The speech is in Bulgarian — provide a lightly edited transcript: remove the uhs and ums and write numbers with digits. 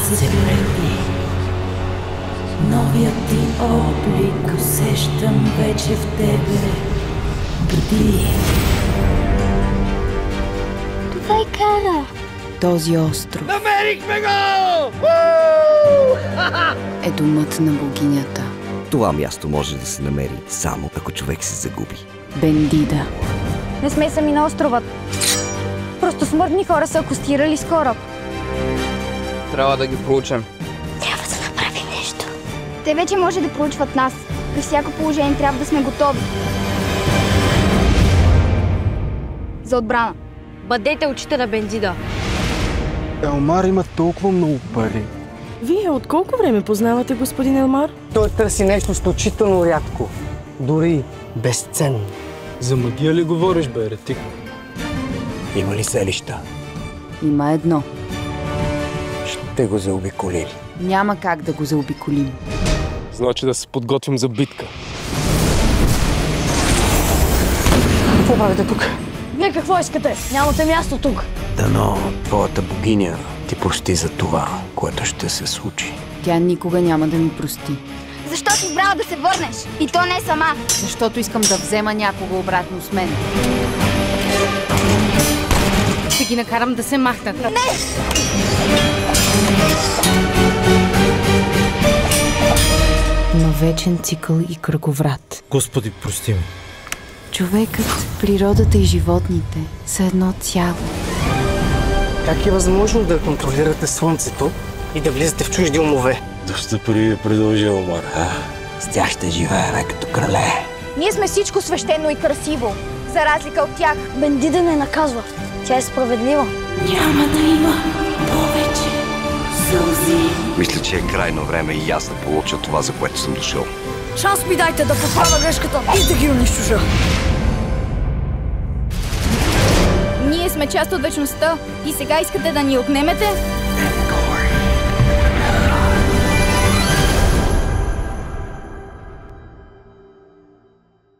се преби. Новият ти облик усещам вече в тебе. Бъди. Това е кара. Този остров Намерихме го! е домът на богинята. Това място може да се намери само ако човек се загуби. Бендида. Не сме сами на островът. Просто смъртни хора са акостирали с кораб. Трябва да ги проучим. Трябва да направим нещо. Те вече може да проучват нас. При всяко положение трябва да сме готови. За отбрана. Бъдете очите на Бендида. Елмар има толкова много пари. Вие от колко време познавате господин Елмар? Той търси нещо изключително рядко. Дори безценно. За магия ли говориш, бе, еретик? Има ли селища? Има едно. Ще го заобиколили. Няма как да го заобиколим. Значи да се подготвим за битка. Какво правите тук? Вие какво искате? Нямате място тук. Дано твоята богиня ти прости за това, което ще се случи. Тя никога няма да ми прости. Защо си избрала да се върнеш? И то не сама. Защото искам да взема някого обратно с мен. Ще ги накарам да се махнат. Но вечен цикъл и кръговрат. Господи, прости ми. Човекът, природата и животните са едно цяло. Как е възможно да контролирате слънцето и да влизате в чужди умове? Доста пари продължи Елмар. С тях ще живеем като крале. Ние сме всичко свещено и красиво. За разлика от тях. Бендида не наказва. Тя е справедлива. Няма да има повече сълзи. Мисля, че е крайно време и аз да получа това, за което съм дошъл. Шанс ми дайте да поправя грешката и да ги унищожа. Ние сме част от вечността и сега искате да ни отнемете?